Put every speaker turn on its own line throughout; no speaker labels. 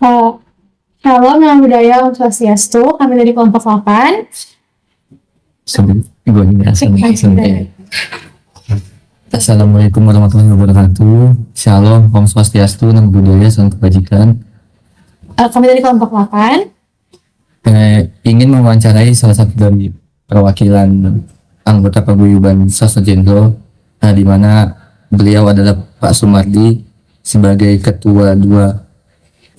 Oh, Halo, nama budaya Om Swastiastu. Kami dari kelompok 8.
Gue sampai. Assalamualaikum warahmatullahi wabarakatuh. Shalom, Om Swastiastu, Nama Budaya, Salam Kebajikan.
Kami dari kelompok 8.
Ingin mewawancarai salah satu dari perwakilan anggota paguyuban Sastra Jendro, di mana beliau adalah Pak Sumardi sebagai ketua 2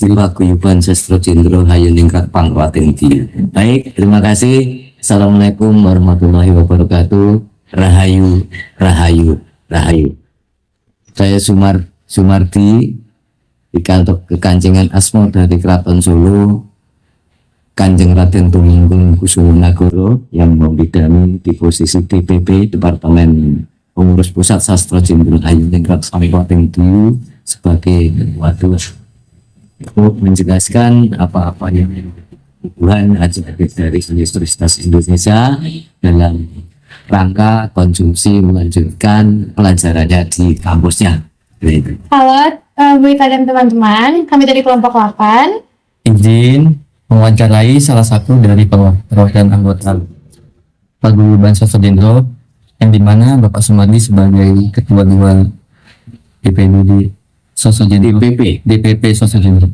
Paguyuban Sastra Jendro Hayuningrat Pangkaten Tinggi. Baik, terima kasih. Assalamualaikum warahmatullahi wabarakatuh. Rahayu, rahayu, rahayu. Saya Sumardi di kantor kekancingan Asmo dari Keraton Solo, Kanjeng Raden Tumenggung Kusumonagoro yang membidani di posisi DPP Departemen Pengurus Pusat Sastra Jendro Hayuningrat Pangkaten Tinggi sebagai ketua 2 untuk menjelaskan apa-apa yang Tuhan ajar dari Universitas Indonesia dalam rangka konsumsi melanjutkan pelajarannya di kampusnya.
Halo, Bu Ita dan teman-teman. Kami dari kelompok 8.
Izin mewawancarai salah satu dari perwakilan anggota paguyuban Sastra Jendro, yang dimana Bapak Sumardi sebagai ketua 2 DPD Sastra Jendro, DPP Sastra Jendro.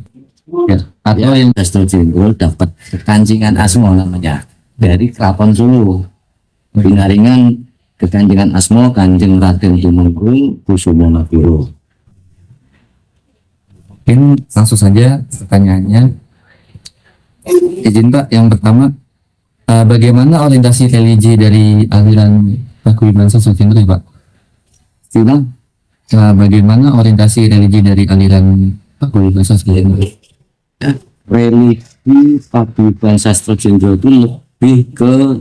Ya, atau yang
Sastra Jendro dapat kekancingan Asmo namanya dari Keraton Solo. Pinaringan kekancingan Asmo Kanjeng Raden Tumenggung Kusumonagoro.
Mungkin langsung saja pertanyaannya. Izin Pak, yang pertama, bagaimana orientasi religi dari aliran paguyuban Sastra Jendro, Pak?
Silang
Bagaimana orientasi religi dari aliran paguyuban Sastra Jendro?
religi paguyuban Sastra Jendro itu lebih ke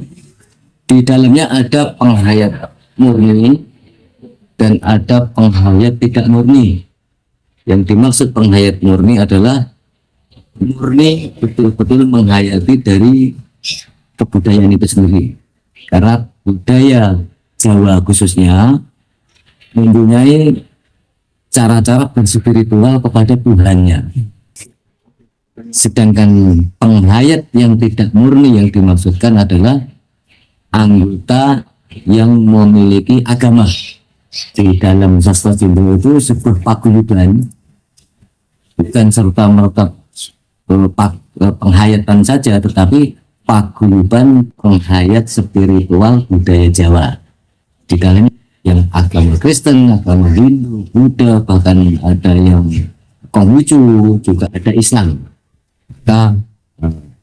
di dalamnya ada penghayat murni dan ada penghayat tidak murni. Yang dimaksud penghayat murni adalah murni betul-betul menghayati dari kebudayaan itu sendiri, karena budaya Jawa khususnya mempunyai cara-cara berspiritual kepada Tuhannya. Sedangkan penghayat yang tidak murni yang dimaksudkan adalah anggota yang memiliki agama. Di dalam Sastra Jendro itu sebuah paguyuban bukan serta-merta penghayatan saja, tetapi paguyuban penghayat spiritual budaya Jawa. Di dalamnya yang agama Kristen, agama Hindu, Buddha, bahkan ada yang Konghucu, juga ada Islam. Maka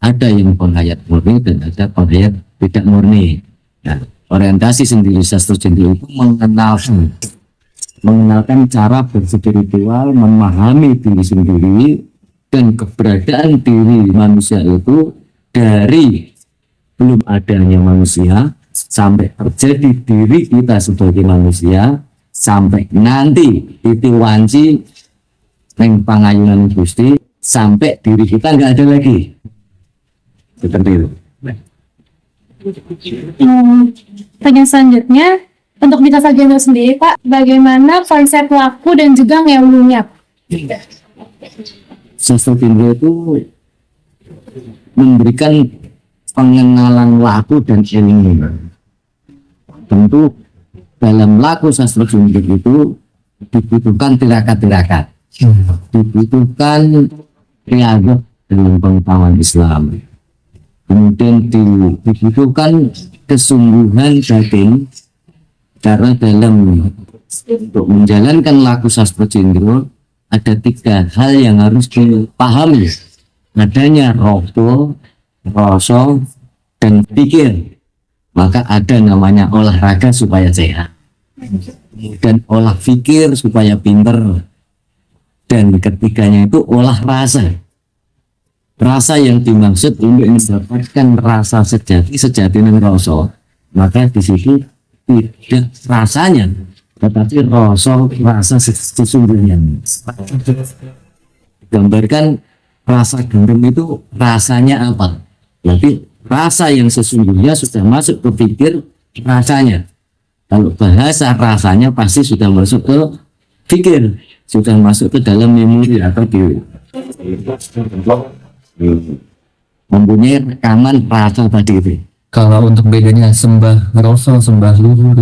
ada yang penghayat murni dan ada penghayat tidak murni. Nah, orientasi sendiri Sastra Jendro itu mengenalkan cara berspiritual, memahami diri sendiri dan keberadaan diri manusia itu dari belum adanya manusia sampai terjadi diri kita sebagai manusia, sampai nanti itu wanci neng pangayunan Gusti, sampai diri kita nggak ada lagi. Seperti itu.
Pertanyaan selanjutnya, untuk di Sastra Jendro sendiri, Pak, bagaimana konsep laku dan juga ngewunya?
Sastra Jendro itu memberikan pengenalan laku dan ilmu. Tentu dalam laku Sastra Jendro itu dibutuhkan tirakat-tirakat, dibutuhkan riadah dalam pengetahuan Islam, kemudian dibutuhkan kesungguhan batin, karena dalam untuk menjalankan laku Sastra Jendro ada 3 hal yang harus dipahami, adanya roto, rasa, dan pikir. Maka ada namanya olahraga supaya sehat, kemudian olah pikir supaya pinter, dan ketiganya itu olah rasa. Rasa yang dimaksud untuk mendapatkan rasa sejati dan rasa, maka di situ tidak rasanya, tetapi rasa sesungguhnya. Gambarkan rasa gendam itu rasanya apa? Berarti rasa yang sesungguhnya sudah masuk ke pikir rasanya. Kalau bahasa rasanya pasti sudah masuk ke pikir, sudah masuk ke dalam memori atau di mempunyai rekaman rasa tadi itu.
Kalau untuk bedanya sembah rasa, sembah luhur.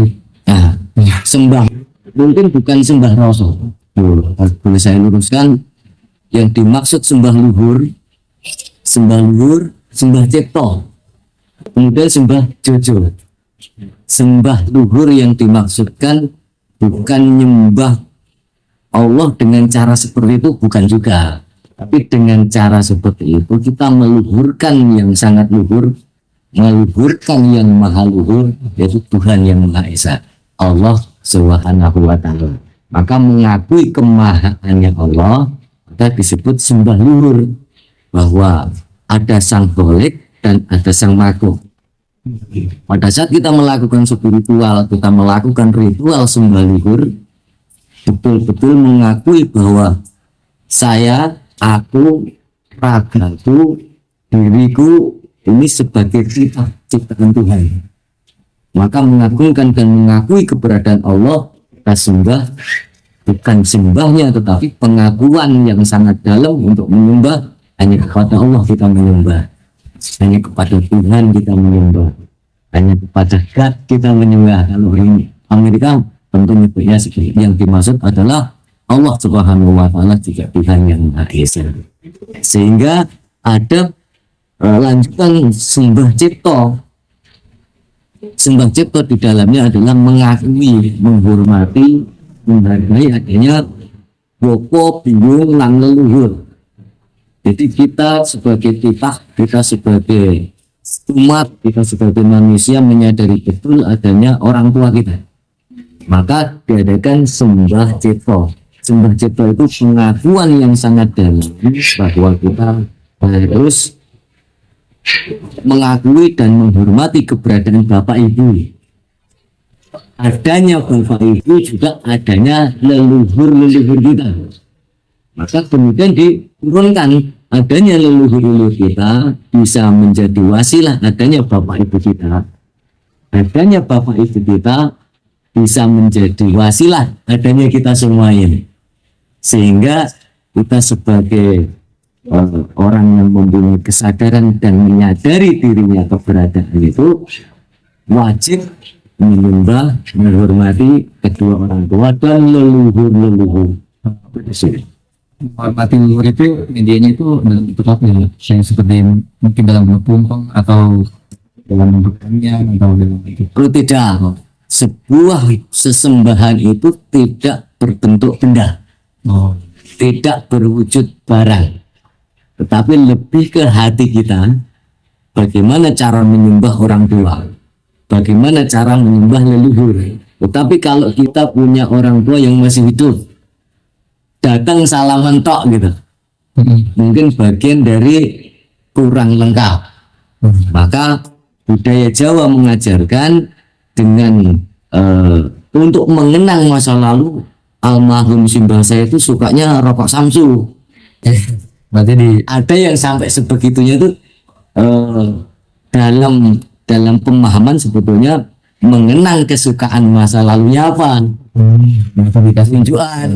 Nah, sembah mungkin bukan sembah rasa. Boleh saya luruskan, yang dimaksud sembah luhur, sembah cipta, kemudian sembah jojo. Sembah luhur yang dimaksudkan bukan menyembah Allah dengan cara seperti itu, bukan juga, tapi dengan cara seperti itu kita meluhurkan yang sangat luhur, meluhurkan yang maha luhur, yaitu Tuhan yang Maha Esa, Allah Subhanahu wa Ta'ala. Maka mengakui kemahaannya Allah, maka disebut sembah luhur, bahwa ada sang Khalik dan ada sang makhluk. Pada saat kita melakukan spiritual, kita melakukan ritual sembah luhur, betul-betul mengakui bahwa saya, aku, ragaku, diriku ini sebagai ciptaan Tuhan. Maka mengagungkan dan mengakui keberadaan Allah, kita sembah, bukan sembahnya tetapi pengakuan yang sangat dalam untuk menyembah. Hanya kepada Allah kita menyembah, hanya kepada Tuhan kita menyembah, hanya kepada God kita menyembah. Kalau ini Amerika tentu nyebutnya seperti yang dimaksud adalah Allah Subhanahu wa Ta'ala, juga Tuhan yang Maha Esa. Sehingga ada lanjutan sembah cipta. Sembah cipta di dalamnya adalah mengakui, menghormati, menghargai adanya bopo, bingung, lan leluhur. Jadi kita sebagai kita sebagai umat, kita sebagai manusia menyadari betul adanya orang tua kita. Maka diadakan sembah cipta. Sembah cipta itu pengakuan yang sangat dalam bahwa kita harus mengakui dan menghormati keberadaan Bapak Ibu. Adanya Bapak Ibu juga adanya leluhur-leluhur kita. Maka kemudian diturunkan adanya leluhur-leluhur kita bisa menjadi wasilah adanya Bapak Ibu kita. Adanya Bapak Ibu kita bisa menjadi wasilah adanya kita semua ini. Sehingga kita sebagai orang yang mempunyai kesadaran dan menyadari dirinya keberadaan itu wajib menyembah, menghormati kedua orang tua dan leluhur-leluhur.
Menghormati luhur itu medianya itu dalam bentuk apa ya? Yang seperti mungkin dalam bentuk tumpeng atau dalam bentuk kamian atau dalam bentuk.
Oh tidak, sebuah sesembahan itu tidak berbentuk benda, tidak berwujud barang, tetapi lebih ke hati kita. Bagaimana cara menyembah orang tua, bagaimana cara menyembah leluhur. Tetapi kalau kita punya orang tua yang masih hidup, datang salaman tok gitu, mungkin bagian dari kurang lengkap. Maka budaya Jawa mengajarkan dengan untuk mengenang masa lalu, almarhum simbah saya itu sukanya rokok Samsu.
Berarti
Ada yang sampai sebegitunya tuh dalam pemahaman sebetulnya mengenang kesukaan masa lalunya apa.
dikasih
Tunjukan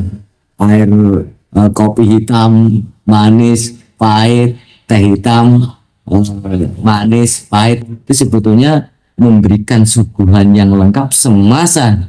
air kopi hitam manis pahit, teh hitam manis pahit, itu sebetulnya memberikan suguhan yang lengkap semasa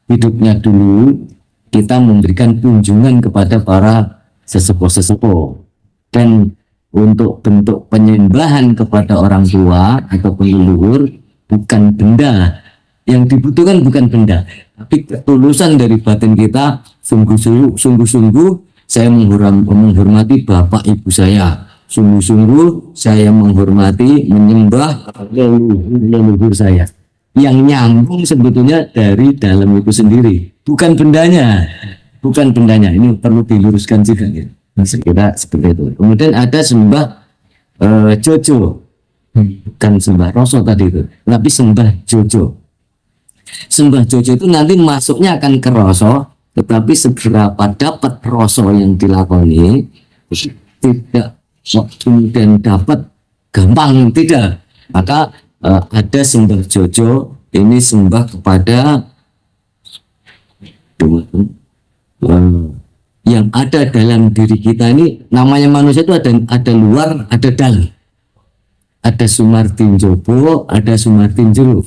hidupnya dulu. Kita memberikan kunjungan kepada para sesepuh-sesepuh. Dan untuk bentuk penyembahan kepada orang tua atau leluhur bukan benda yang dibutuhkan, bukan benda, tapi ketulusan dari batin kita. Sungguh-sungguh saya menghormati Bapak Ibu saya, sungguh-sungguh saya menghormati, menyembah leluhur saya. Yang nyambung sebetulnya dari dalam itu sendiri, bukan bendanya, bukan bendanya. Ini perlu diluruskan juga ya. Sekira seperti itu. Kemudian ada sembah jojo, bukan sembah rasa tadi itu, tapi sembah jojo. Sembah jojo itu nanti masuknya akan ke rasa, tetapi seberapa dapat rasa yang dilakoni tidak kemudian dapat gampang, tidak. Maka ada sembah jojo, ini sembah kepada yang ada dalam diri kita ini, namanya manusia itu ada luar, ada dalam. Ada sumartin jopo, ada sumartin jero.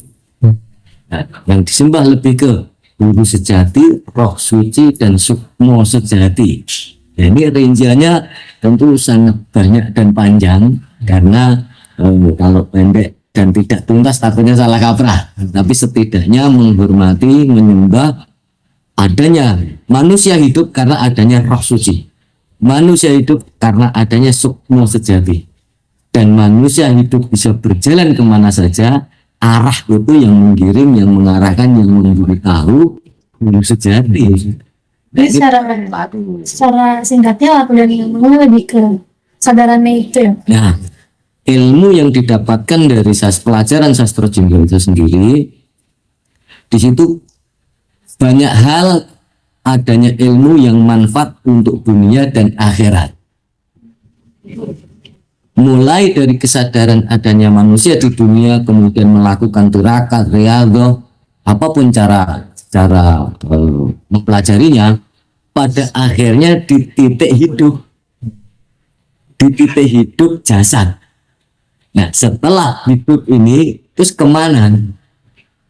Nah, yang disembah lebih ke guru sejati, roh suci, dan sukmo sejati. Nah, ini rinciannya tentu sangat banyak dan panjang, karena kalau pendek dan tidak tuntas takutnya salah kaprah. Tapi setidaknya menghormati, menyembah adanya manusia hidup karena adanya roh suci, manusia hidup karena adanya sukmo sejati, dan manusia hidup bisa berjalan kemana saja. Arah itu yang menggiring, yang mengarahkan, yang memberitahu guru sejati.
Jadi secara singkatnya laku dan ilmu lebih ke sadarannya itu ya.
Nah, ilmu yang didapatkan dari pelajaran sastra Jendro itu sendiri, di situ banyak hal adanya ilmu yang manfaat untuk dunia dan akhirat. Mulai dari kesadaran adanya manusia di dunia, kemudian melakukan tirakat, riyadhah, apapun cara mempelajarinya, pada akhirnya di titik hidup jasad. Nah, setelah hidup ini terus kemana?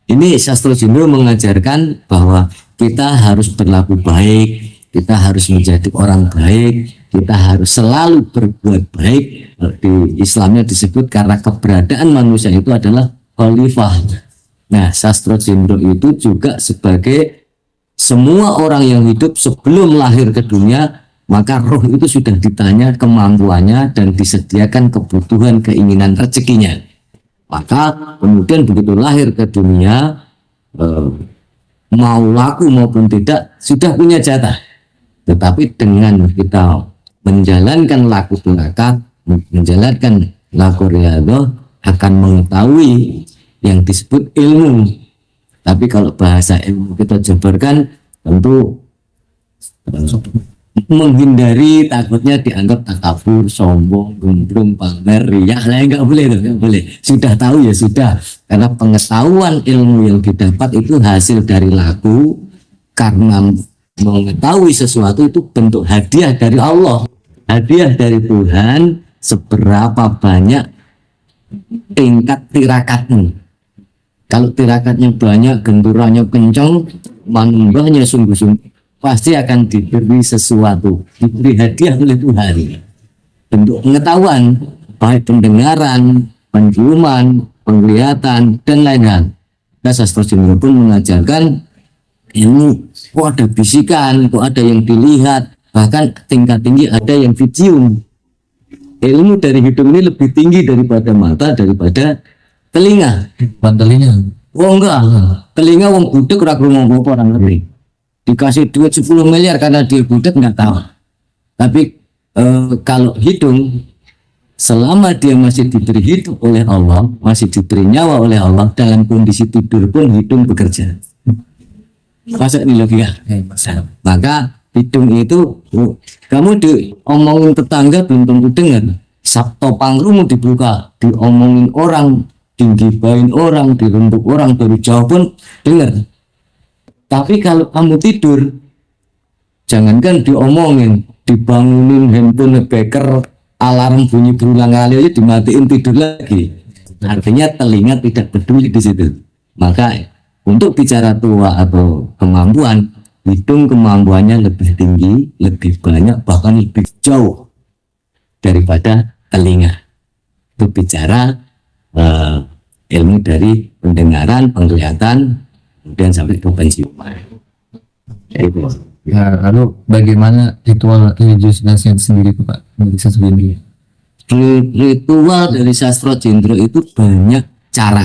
Ini sastra Jendro mengajarkan bahwa kita harus berlaku baik, kita harus menjadi orang baik, kita harus selalu berbuat baik. Di Islamnya disebut karena keberadaan manusia itu adalah khalifah. Nah, sastra Jendro itu juga sebagai semua orang yang hidup sebelum lahir ke dunia, maka roh itu sudah ditanya kemampuannya dan disediakan kebutuhan, keinginan, rezekinya. Maka kemudian begitu lahir ke dunia, mau laku maupun tidak sudah punya jatah. Tetapi dengan kita menjalankan laku tirakat, menjalankan laku riyadhah, akan mengetahui yang disebut ilmu. Tapi kalau bahasa ilmu kita jabarkan, tentu menghindari takutnya dianggap takabur, sombong, gumbrung, pamer, riak, nggak boleh, nggak boleh. Sudah tahu ya sudah, karena pengetahuan ilmu yang didapat itu hasil dari laku, karena mengetahui sesuatu itu bentuk hadiah dari Allah, hadiah dari Tuhan. Seberapa banyak tingkat tirakatmu? Kalau tirakatnya banyak, genturanya kencang, manembahnya sungguh-sungguh, pasti akan diberi sesuatu, diberi hadiah oleh Tuhan. Bentuk pengetahuan, baik pendengaran, penciuman, penglihatan, dan lain-lain. Nah, sastra Jendro pun mengajarkan ilmu, kok ada bisikan, kok ada yang dilihat, bahkan tingkat tinggi ada yang dicium. Ilmu dari hidung ini lebih tinggi daripada mata, daripada telinga.
Pantelinya.
Oh enggak, telinga wong budek ora krungu apa orang ngerti. Dikasih duit 10 miliar karena dia budek nggak tahu. Tapi kalau hidung, selama dia masih diberi hidup oleh Allah, masih diberi nyawa oleh Allah, dalam kondisi tidur pun hidung bekerja. Masa ini logika. Maka hidung itu, kamu diomongin tetangga belum tentu dengar. Sabto pangrumu dibuka, diomongin orang, digibain orang, dirunduk orang, baru jauh pun dengar. Tapi kalau kamu tidur, jangankan diomongin, dibangunin handphone beker, alarm bunyi berulang kali aja dimatiin, tidur lagi. Artinya telinga tidak peduli di situ. Maka untuk bicara tua atau kemampuan, hidung kemampuannya lebih tinggi, lebih banyak, bahkan lebih jauh daripada telinga. Itu bicara ilmu dari pendengaran, penglihatan, kemudian sampai ke penciuman.
Ya, lalu bagaimana ritual religiusitasnya sendiri Pak? Bisa sendiri.
Ritual dari sastra Jendro itu banyak cara.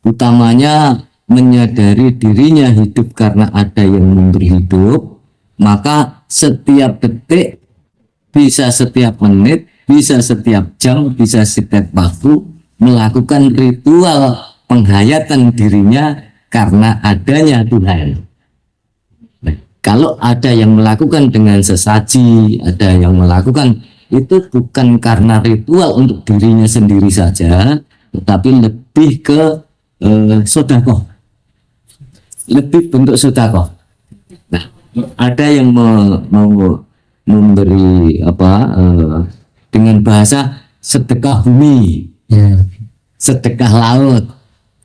Utamanya menyadari dirinya hidup karena ada yang memberi hidup, maka setiap detik, bisa setiap menit, bisa setiap jam, bisa setiap waktu melakukan ritual penghayatan dirinya karena adanya Tuhan. Nah, kalau ada yang melakukan dengan sesaji, ada yang melakukan itu bukan karena ritual untuk dirinya sendiri saja, tetapi lebih ke sedekah. Lebih bentuk sedekah. Nah, Ada yang mau memberi apa dengan bahasa sedekah bumi,
Ya.
sedekah laut,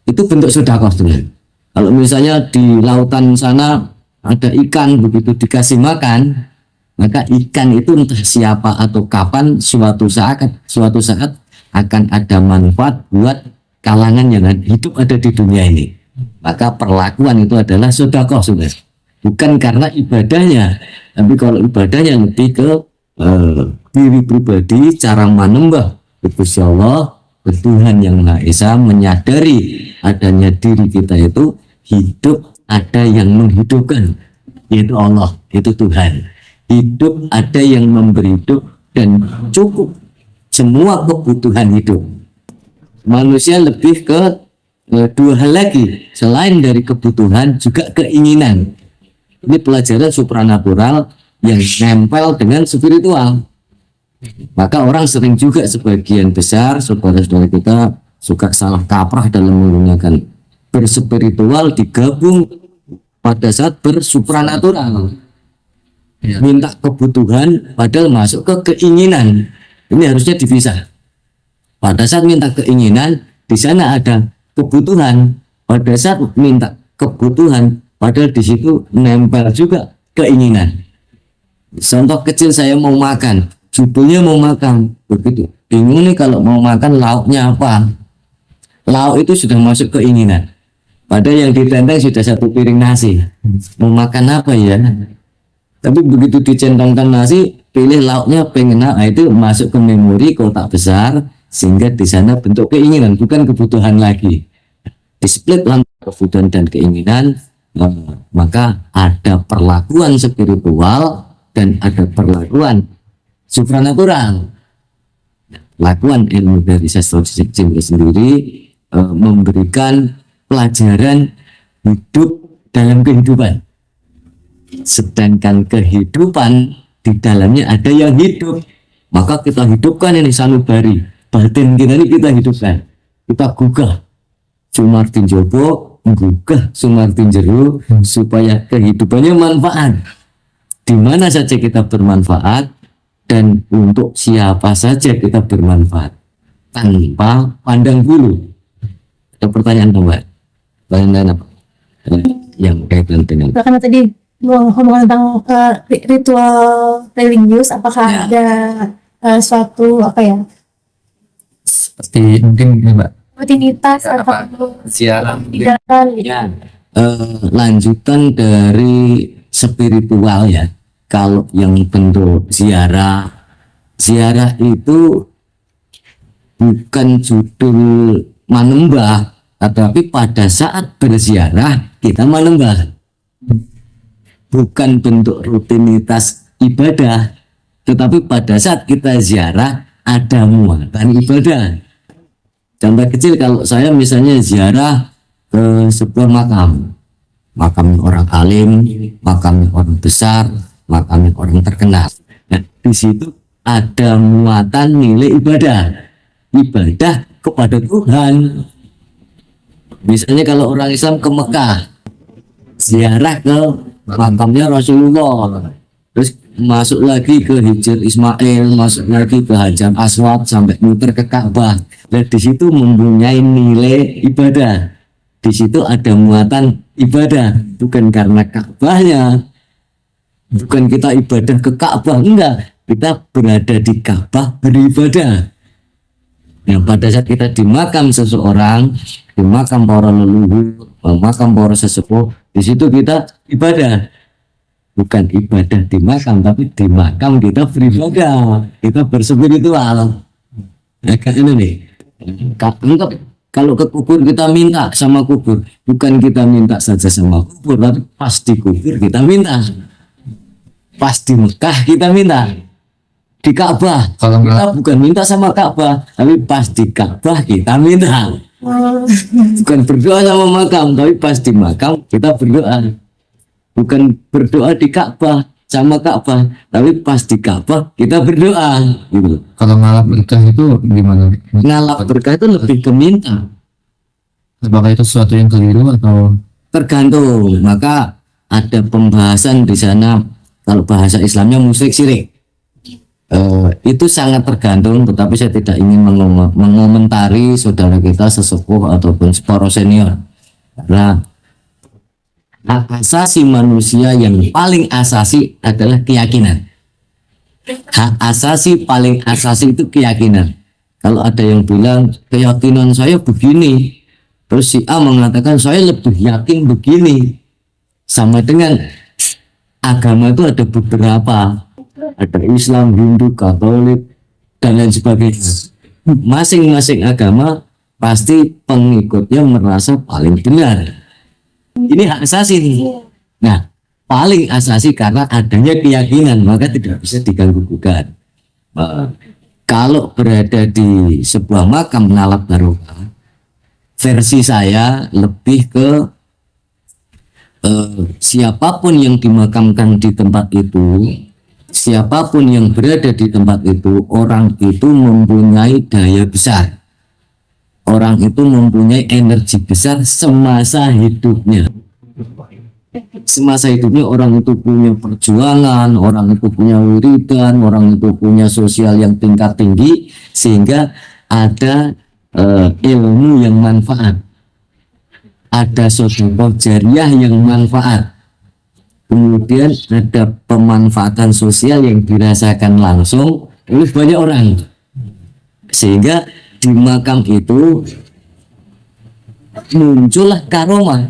itu bentuk sedekah sebenarnya. Kalau misalnya di lautan sana ada ikan, begitu dikasih makan, maka ikan itu entah siapa atau kapan suatu saat akan ada manfaat buat kalangan yang hidup ada di dunia ini. Maka perlakuan itu adalah sedekah sebenarnya, bukan karena ibadahnya, tapi kalau ibadahnya lebih ke diri pribadi, cara menyembah Gusti Allah, Tuhan yang Maha Esa, menyadari adanya diri kita itu hidup, ada yang menghidupkan, yaitu Allah, itu Tuhan. Hidup, ada yang memberi hidup dan cukup semua kebutuhan hidup. Manusia lebih ke dua hal lagi selain dari kebutuhan, juga keinginan. Ini pelajaran supranatural yang nempel dengan spiritual. Maka orang sering juga, sebagian besar saudara-saudara kita suka salah kaprah dalam menggunakan berspiritual digabung pada saat bersupranatural.
Ya.
Minta kebutuhan padahal masuk ke keinginan. Ini harusnya dipisah. Pada saat minta keinginan, di sana ada kebutuhan. Pada saat minta kebutuhan, padahal di situ nempel juga keinginan. Contoh kecil, saya mau makan, judulnya mau makan, begitu. Bingung nih kalau mau makan lauknya apa. Lauk itu sudah masuk keinginan. Padahal yang ditenteng sudah satu piring nasi. Mau makan apa ya? Tapi begitu dicentangkan nasi, pilih lauknya pengen apa, itu masuk ke memori kotak besar, sehingga di sana bentuk keinginan, bukan kebutuhan lagi. Di split antara kebutuhan dan keinginan, maka ada perlakuan spiritual dan ada perlakuan supranatural. Lakuan ilmu dari sastra jiwa sendiri memberikan pelajaran hidup dalam kehidupan. Sedangkan kehidupan di dalamnya ada yang hidup, maka kita hidupkan ini sanubari, batin kita ini kita hidupkan, kita gugah Sumartin Jopo, menggugah Sumartin Jero, supaya kehidupannya manfaat, di mana saja kita bermanfaat dan untuk siapa saja kita bermanfaat tanpa pandang bulu. Ada pertanyaan Mbak? Pertanyaan apa? Yang kaitan dengan
Karena tadi ngomong tentang ritual religius, apakah ada suatu apa ya,
Seperti mungkin ini, Mbak,
rutinitas
apa?
atau
Siaran.
tindakan gitu?
ya, lanjutan dari spiritual ya. Kalau yang bentuk ziarah itu bukan judul manembah, tetapi pada saat berziarah kita manembah. Bukan bentuk rutinitas ibadah, tetapi pada saat kita ziarah ada muatan ibadah. Contoh kecil, kalau saya misalnya ziarah ke sebuah makam orang alim, makam orang besar, makam orang terkenal. Nah, di situ ada muatan nilai ibadah kepada Tuhan. Misalnya kalau orang Islam ke Mekah, ziarah ke makamnya Rasulullah, terus masuk lagi ke Hijr Ismail, masuk lagi ke Hajar Aswad sampai muter ke Ka'bah. Dan di situ mempunyai nilai ibadah. Di situ ada muatan ibadah, bukan karena Ka'bahnya, bukan kita ibadah ke Ka'bah, enggak, kita berada di Ka'bah beribadah. Yang pada saat kita di makam seseorang, di makam para leluhur, makam para sesepuh, di situ kita ibadah. Bukan ibadah di makam, tapi di makam kita beribadah, kita berspiritual. Ya kan ini nih. Kalau ke kubur kita minta sama kubur, bukan kita minta saja sama kubur, tapi pas di kubur kita minta, pas di Mekah kita minta, di Ka'bah
Kalau
kita bukan minta sama Ka'bah, tapi pas di Ka'bah kita minta. Bukan berdoa sama makam, tapi pas di makam kita berdoa. Bukan berdoa di Ka'bah sama Ka'bah, tapi pas di Ka'bah kita berdoa gitu.
Kalau ngalap berkah itu gimana?
Ngalap berkah itu lebih ke minta,
Apakah itu sesuatu yang keliru atau
tergantung. Maka ada pembahasan di sana, kalau bahasa Islamnya musyrik syirik. Itu sangat tergantung, tetapi saya tidak ingin mengomentari saudara kita sesepuh ataupun para senior, karena hak asasi manusia yang paling asasi adalah keyakinan. Hak asasi paling asasi itu keyakinan. Kalau ada yang bilang keyakinan saya begini, terus si A mengatakan saya lebih yakin begini, sama dengan agama itu ada beberapa, ada Islam, Hindu, Katolik, dan lain sebagainya. Masing-masing agama pasti pengikutnya merasa paling benar. Ini hak asasi nih. Nah, paling asasi karena adanya keyakinan, maka tidak bisa diganggu-gugat. Kalau berada di sebuah makam nalap barokah, versi saya lebih ke siapapun yang dimakamkan di tempat itu, siapapun yang berada di tempat itu, orang itu mempunyai daya besar, orang itu mempunyai energi besar semasa hidupnya. Semasa hidupnya orang itu punya perjuangan, orang itu punya wiridan, orang itu punya sosial yang tingkat tinggi, sehingga ada ilmu yang manfaat, ada sedekah jariah yang manfaat, kemudian ada pemanfaatan sosial yang dirasakan langsung oleh banyak orang, sehingga di makam itu muncullah karomah,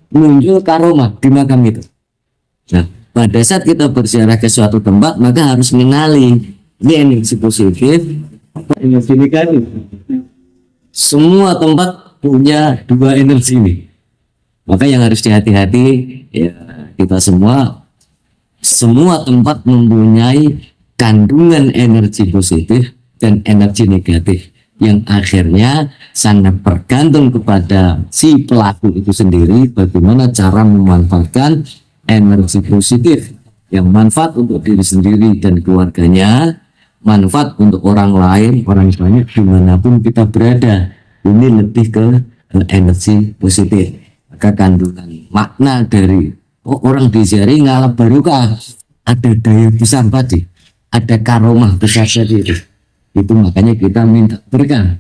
muncul karomah di makam itu. Nah, pada saat kita berziarah ke suatu tempat, maka harus mengenali ini energi positif, energi negatif. Semua tempat punya dua energi ini. Maka yang harus dihati-hati ya, kita semua tempat mempunyai kandungan energi positif dan energi negatif, yang akhirnya sangat bergantung kepada si pelaku itu sendiri, bagaimana cara memanfaatkan energi positif yang manfaat untuk diri sendiri dan keluarganya, manfaat untuk orang lain, orang banyak dimanapun kita berada. Ini lebih ke energi positif. Maka kandungan makna dari orang diziarahi ngalap barokah, ada daya besar tadi, ada karomah besar tadi itu makanya kita minta berkah.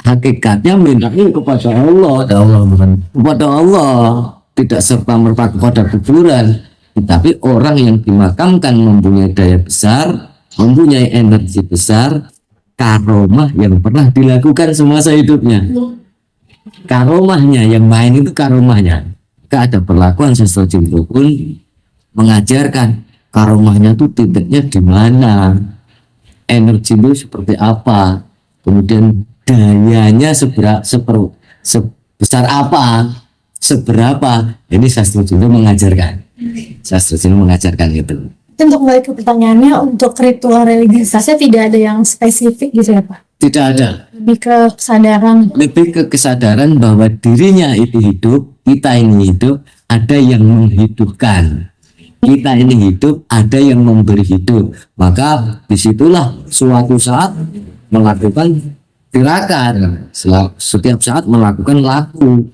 Hakikatnya mintanya kepada Allah, kepada Allah, tidak serta merta kepada kuburan. Tetapi orang yang dimakamkan mempunyai daya besar, mempunyai energi besar, karomah yang pernah dilakukan semasa hidupnya. Karomahnya yang main itu karomahnya. Ada perlakuan sesat itu pun mengajarkan karomahnya itu titiknya di mana, energi itu seperti apa, kemudian dayanya sebesar apa, seberapa. Ini sastra Sunda mengajarkan. Sastra Sunda mengajarkan itu.
Untuk kembali ke pertanyaannya, untuk ritual religiusnya tidak ada yang spesifik gitu ya Pak?
Tidak ada.
Lebih ke kesadaran.
Lebih ke kesadaran bahwa dirinya itu hidup, kita ini hidup, ada yang menghidupkan. Kita ini hidup, ada yang memberi hidup. Maka disitulah suatu saat melakukan tirakat, setiap saat melakukan laku,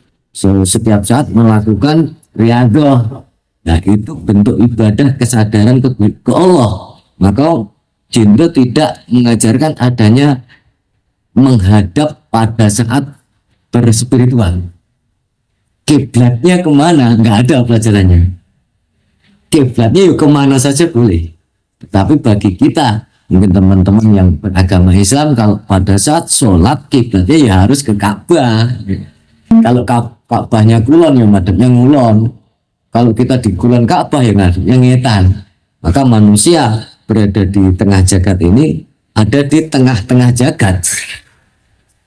setiap saat melakukan riyadhah. Nah, itu bentuk ibadah kesadaran ke Allah. Maka Jindra tidak mengajarkan adanya menghadap pada saat berspiritual. Kiblatnya kemana? Nggak ada pelajarannya. Kiblatnya yuk kemana saja boleh. Tetapi bagi kita, mungkin teman-teman yang beragama Islam, kalau pada saat sholat kiblatnya ya harus ke Ka'bah. Kalau Ka'bahnya kulon ya madhabnya ngulon. Kalau kita di kulon Ka'bah ya ngadepnya ngetan. Maka manusia berada di tengah jagat ini, ada di tengah-tengah jagat.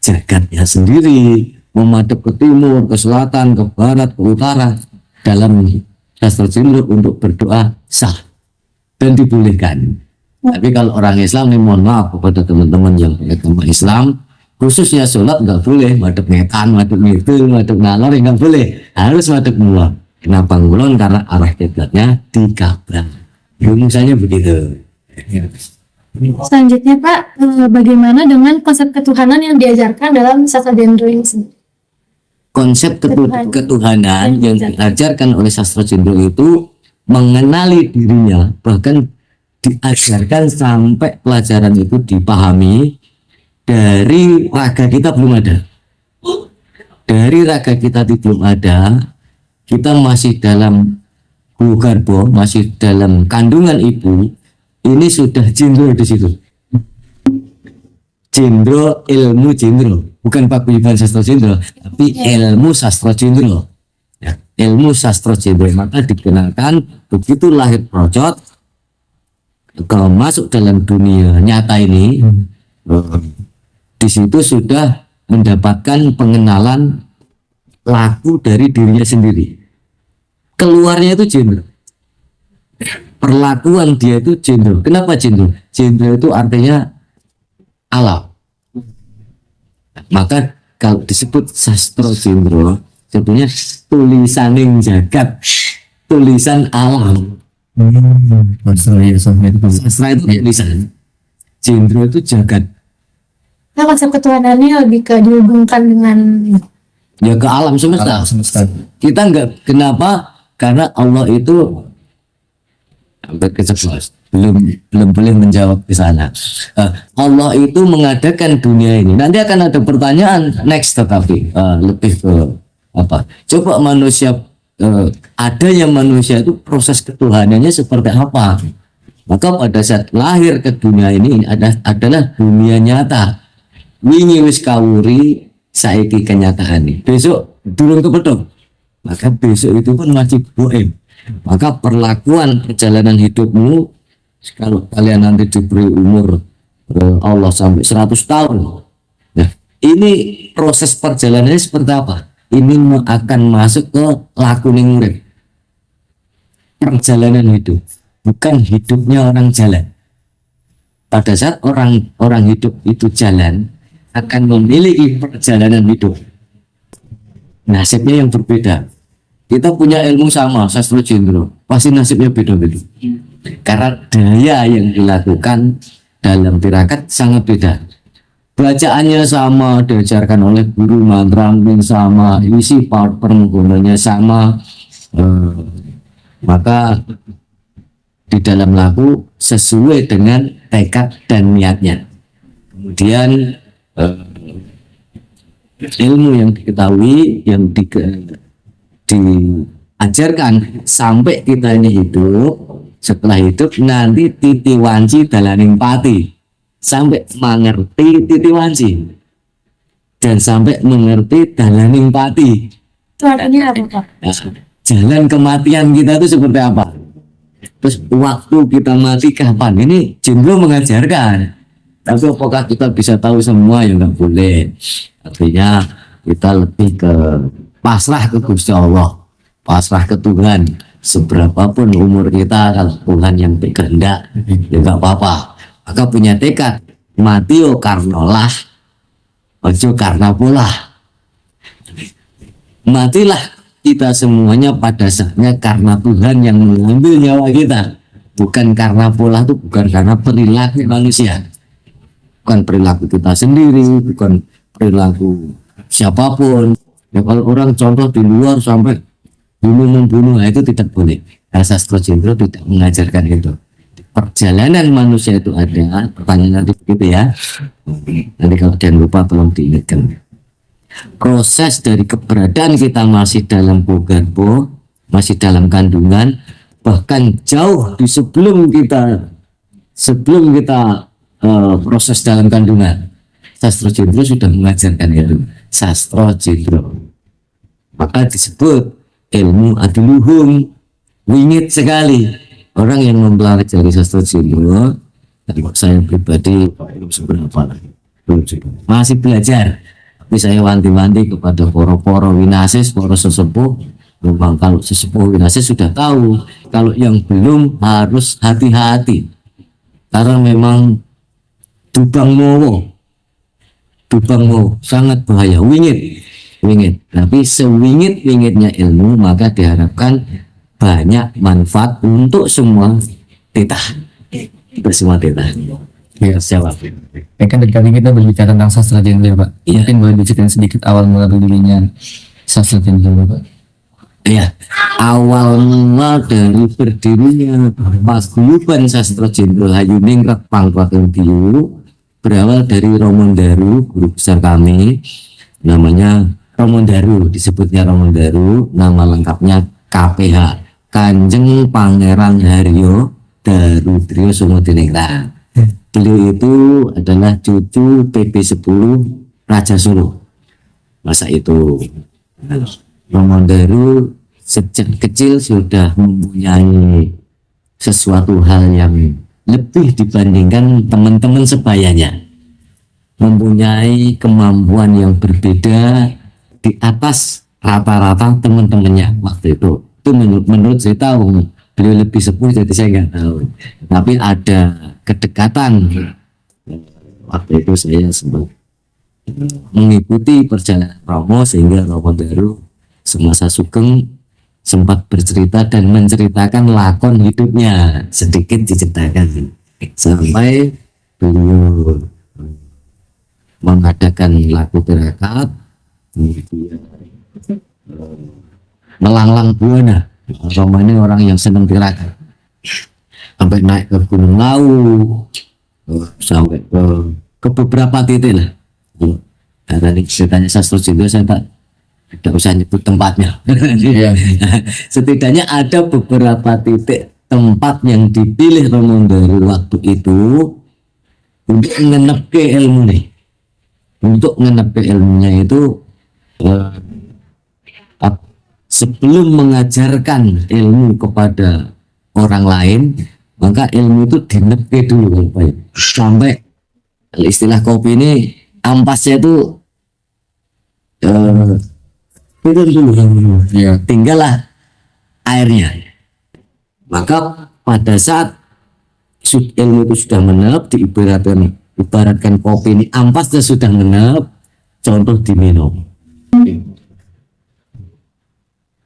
Jagatnya sendiri memadap ke timur, ke selatan, ke barat, ke utara. Dalam sastra Sunda untuk berdoa sah dan dibolehkan. Tapi kalau orang Islam ini, mohon maaf kepada teman-teman yang beragama Islam, khususnya sholat nggak boleh madep ngetan, madep ngidul, madep ngalor, nggak boleh, harus madep ngulon. Kenapa ngulon? Karena arah kiblatnya di Ka'bah. Misalnya begitu.
Selanjutnya Pak, bagaimana dengan konsep ketuhanan yang diajarkan dalam sastra Gendro ini sendiri?
konsep ketuhanan yang diajarkan oleh sastra Jendro itu mengenali dirinya, bahkan diajarkan sampai pelajaran itu dipahami dari raga kita belum ada. Dari raga kita belum ada, kita masih dalam Garbo, masih dalam kandungan ibu. Ini sudah Jendro di situ. Jendro, ilmu Jendro, bukan Paguyuban Sastra Jendro, tapi ilmu sastra Jendro. Ya, ilmu sastra Jendro, maka dikenalkan begitu lahir Procot, kalau masuk dalam dunia nyata ini, di situ sudah mendapatkan pengenalan laku dari dirinya sendiri. Keluarnya itu Jendro, perlakuan dia itu Jendro. Kenapa Jendro? Jendro itu artinya alam. Maka kalau disebut sastra Jendro, sebetulnya tulisaning jagat, tulisan alam. Sastra itu tulisan, Jendro itu jagat.
Nah, konsep ketuhanannya lebih ke dihubungkan dengan
Ya ke alam semesta. Kita enggak, kenapa? Karena Allah itu hampir ke-11 belum boleh menjawab di sana. Allah itu mengadakan dunia ini. Nanti akan ada pertanyaan next, tetapi lebih ke apa? Coba manusia, adanya manusia itu proses ketuhanannya seperti apa? Maka pada saat lahir ke dunia ini adalah dunia nyata. Wingi wis kawuri, saiki kenyataan. Besok durung kepethuk. Maka besok itu pun masih boem. Maka perlakuan perjalanan hidupmu, kalau kalian nanti diberi umur Allah sampai 100 tahun, nah ini proses perjalanannya seperti apa? Ini akan masuk ke lakuning urip, perjalanan hidup, bukan hidupnya orang jalan. Pada saat orang hidup itu jalan, akan memiliki perjalanan hidup, nasibnya yang berbeda. Kita punya ilmu sama, sastra Jendro, pasti nasibnya beda-beda. Karena daya yang dilakukan dalam tirakat sangat beda. Bacaannya sama, diajarkan oleh guru, mantra mungkin sama, isi permohonannya sama, maka di dalam laku sesuai dengan tekad dan niatnya. Kemudian ilmu yang diketahui, yang diajarkan sampai kita ini hidup, setelah hidup nanti titi wanci dalaning pati, sampai mengerti titi wanci dan sampai mengerti dalaning pati.
itu artinya apa, Pak?
Nah, jalan kematian kita itu seperti apa, terus waktu kita mati kapan, ini Jendro mengajarkan. Tapi apakah kita bisa tahu semua? Ya nggak boleh. Artinya kita lebih ke pasrah ke Gusti Allah, pasrah ke Tuhan. Seberapapun umur kita, kalau Tuhan yang berkehendak, ya nggak apa-apa. Maka punya tekad, mati yo karena lah, ojo karena pola. Matilah kita semuanya pada saatnya karena Tuhan yang mengambil nyawa kita, bukan karena pola, itu bukan karena perilaku manusia, bukan perilaku kita sendiri, bukan perilaku siapapun. Ya kalau orang contoh di luar sampai membunuh, itu tidak boleh. Sastra Jendro tidak mengajarkan itu. Perjalanan manusia itu ada, pertanyaan nanti begitu ya. Nanti kalau jangan lupa tolong diingatkan. Proses dari keberadaan kita masih dalam Garbo, masih dalam kandungan, bahkan jauh di sebelum kita proses dalam kandungan, sastra Jendro sudah mengajarkan itu. Sastra Jendro, maka disebut ilmu adiluhung, wingit sekali. Orang yang mempelajari sastra Jendro, saya pribadi belum seberapa lagi, masih belajar. Tapi saya wanti-wanti kepada poro-poro winasis, poro sesepuh. Memang kalau sesepuh winasis sudah tahu, kalau yang belum harus hati-hati. Karena memang Dubang Mowo sangat bahaya, wingit. Tapi sewingit-wingitnya ilmu, maka diharapkan banyak manfaat untuk semua titah. Semua titah.
Ya, jawab. Kan dari tadi kita berbicara tentang sastra Jendro, Pak.
Iya.
Mungkin boleh diceritain sedikit awal mula berdirinya Sasudendro, Pak.
Ya, awal mula dari berdirinya Paguyuban Sastra Jendro Hayuningrat Pangklaten Biu berawal dari Romo Daru, guru besar kami, namanya Romo Daru, disebutnya Romo Daru, nama lengkapnya KPH, Kanjeng Pangeran Haryo Darudrio Sumodiningrat. Beliau itu adalah cucu PP 10 Raja Solo masa itu. Romo Daru sejak kecil sudah mempunyai sesuatu hal yang lebih dibandingkan teman-teman sebayanya, mempunyai kemampuan yang berbeda di atas rata-rata teman-temannya waktu itu. Itu menurut saya tahu, beliau lebih sepuh jadi saya nggak tahu, tapi ada kedekatan. Waktu itu saya sempat mengikuti perjalanan Romo, sehingga Romo Daru semasa sugeng sempat bercerita dan menceritakan lakon hidupnya, sedikit diceritakan sampai beliau mengadakan laku tirakat, kemudian melanglang buana. Romo ini orang yang senang tirakat, sampai naik ke Gunung Lawu, sampai ke beberapa titik lah. Karena ceritanya Sastra Jendro saya tidak usah nyebut tempatnya. Setidaknya ada beberapa titik tempat yang dipilih Romo Daru waktu itu untuk ngenep ke ilmu nih. Untuk ngenep ke ilmunya itu sebelum mengajarkan ilmu kepada orang lain, maka ilmu itu dinepke dulu, sampai istilah kopi ini ampasnya itu turun dulu,
Iya.
tinggallah airnya. Maka pada saat ilmu itu sudah menep, ibaratkan kopi ini ampasnya sudah menep, contoh diminum,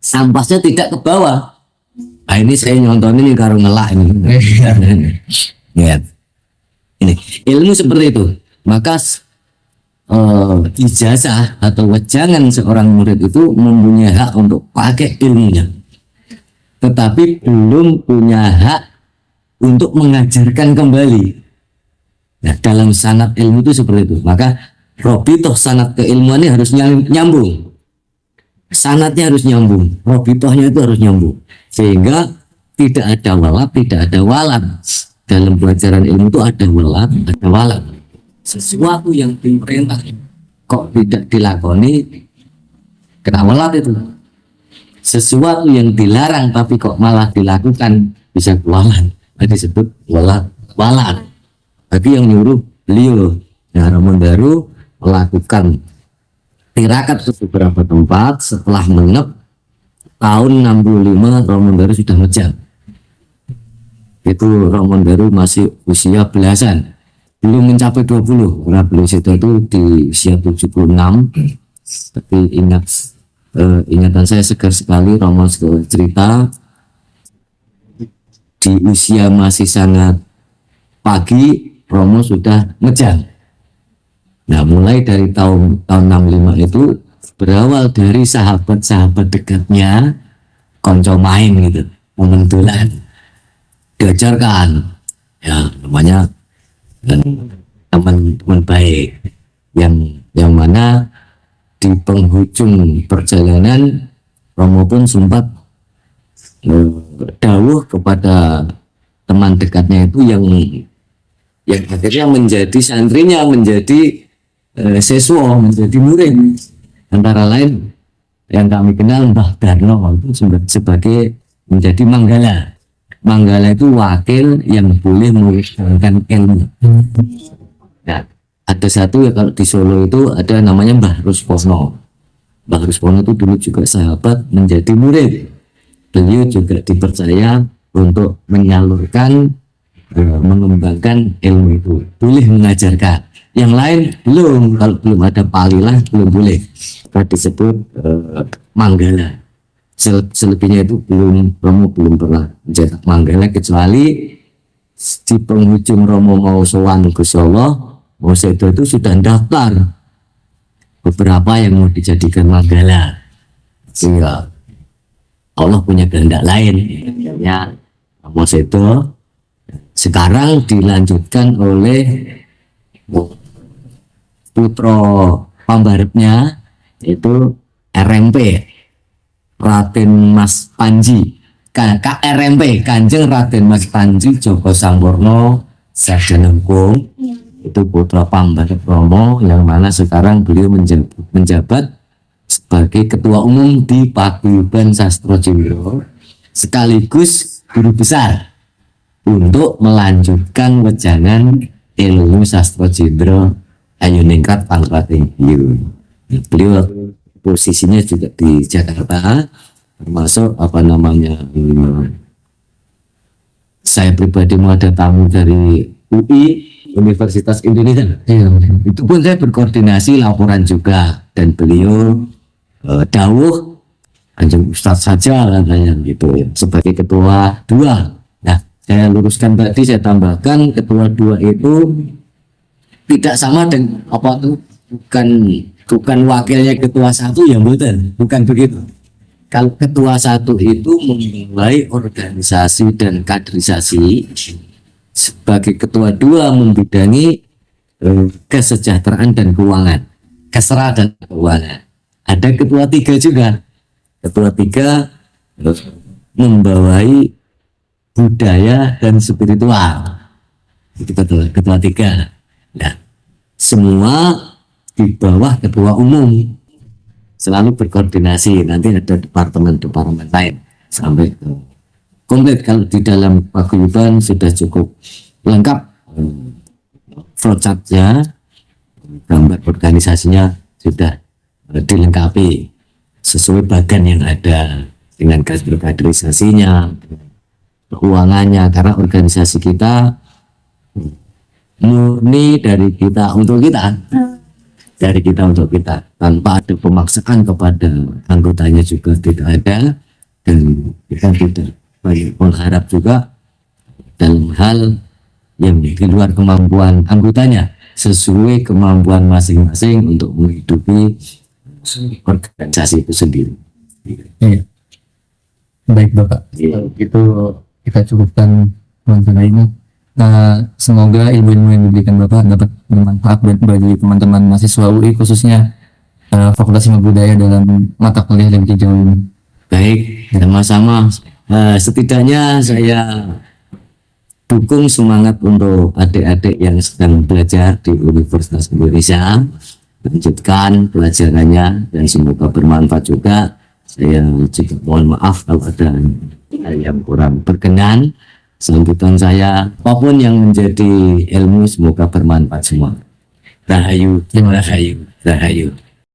ampasnya tidak ke bawah. Nah, ini saya nyontohin ini karo ngelak ini. Lihat. Ini ilmu seperti itu. Maka ijazah atau wejangan seorang murid itu mempunyai hak untuk pakai ilmunya, tetapi belum punya hak untuk mengajarkan kembali. Nah, dalam sanad ilmu itu seperti itu. Maka robitoh sanad keilmuannya harus nyambung, sanadnya harus nyambung, robitohnya itu harus nyambung, sehingga tidak ada walad, tidak ada walad. Dalam pelajaran ilmu itu ada walad, ada walad. Sesuatu yang diperintah kok tidak dilakoni, kena walad itu. Sesuatu yang dilarang tapi kok malah dilakukan, bisa walad. Disebut walad. Bagi yang nyuruh beliau, ya, Romo Daru melakukan tirakat ke beberapa tempat. Setelah menep tahun 65 Romo Daru sudah ngejam. Itu Romo Daru masih usia belasan, belum mencapai 20. Karena beliau itu di usia 76. Tapi ingatan saya segar sekali. Romo cerita di usia masih sangat pagi Romo sudah ngejam. Nah, mulai dari tahun 65 itu berawal dari sahabat-sahabat dekatnya, konco main gitu, momentulan, diajarkan, ya namanya teman-teman baik, yang mana di penghujung perjalanan Romo pun sempat dawuh kepada teman dekatnya itu yang akhirnya menjadi santrinya, menjadi siswa, menjadi murid. Antara lain yang kami kenal Mbah Darno itu sebagai menjadi manggala. Manggala itu wakil yang boleh mengajarkan ilmu. Nah, ada satu ya, kalau di Solo itu ada namanya Mbah Ruspono. Mbah Ruspono itu dulu juga sahabat, menjadi murid. Beliau juga dipercaya untuk menyalurkan, mengembangkan ilmu itu, boleh mengajarkan. Yang lain belum, kalau belum ada palilah belum boleh. Disebut manggala. Selebihnya itu Romo belum pernah mencetak manggala, kecuali di penghujung Romo mau sowan Gusti Allah, mau itu sudah daftar beberapa yang mau dijadikan manggala. Iya. Allah punya kehendak lain. Ya, Amos itu sekarang dilanjutkan oleh putra pambarepnya, itu RMP Raden Mas Panji, KRMP Kanjeng Raden Mas Panji Joko Sangborno Sadanengkung, itu putra pambarep Romo, yang mana sekarang beliau menjabat sebagai ketua umum di Paguyuban Sastro Jendro, sekaligus guru besar untuk melanjutkan wejangan ilmu sastro Jendro Ayu Ningrat Pangklating Hiu. Beliau posisinya juga di Jakarta, termasuk saya pribadi mau ada tamu dari UI, Universitas Indonesia.
Iya.
Itu pun saya berkoordinasi laporan juga, dan beliau dawuh Kanjeng Ustadz saja katanya gitu ya, sebagai ketua dua. Nah, saya luruskan tadi, saya tambahkan ketua dua itu tidak sama dengan apa tuh, bukan wakilnya ketua satu, ya bukan begitu. Kalau ketua satu itu memulai organisasi dan kaderisasi, sebagai ketua dua membidangi kesejahteraan dan keuangan, kesra dan keuangan. Ada ketua tiga juga. Ketua tiga membawai budaya dan spiritual. Itu ketua tiga. Nah, semua di bawah ketua umum, selalu berkoordinasi. Nanti ada departemen-departemen lain sampai ke komplit. Kalau di dalam paguyuban sudah cukup lengkap flowchartnya, gambar organisasinya sudah dilengkapi sesuai bagan yang ada, dengan kaderisasinya, keuangannya, karena organisasi kita murni dari kita untuk kita, dari kita untuk kita, tanpa ada pemaksaan kepada anggotanya juga tidak ada, dan kita tidak banyak mengharap juga dalam hal yang di luar kemampuan anggotanya, sesuai kemampuan masing-masing untuk menghidupi organisasi itu sendiri.
Iya. Baik Bapak,
Iya.
itu kita cukupkan mengenai ini. Semoga ilmu-ilmu yang diberikan Bapak dapat bermanfaat bagi teman-teman mahasiswa UI, khususnya Fakultas Ilmu Budaya dalam mata kuliah yang jauh ini.
Baik, sama-sama. Setidaknya saya dukung semangat untuk adik-adik yang sedang belajar di Universitas Indonesia, lanjutkan pelajarannya dan semoga bermanfaat juga. Saya juga mohon maaf kalau ada hal yang kurang berkenan. Sambutan saya, apapun yang menjadi ilmu, semoga bermanfaat semua. Rahayu, rahayu, rahayu.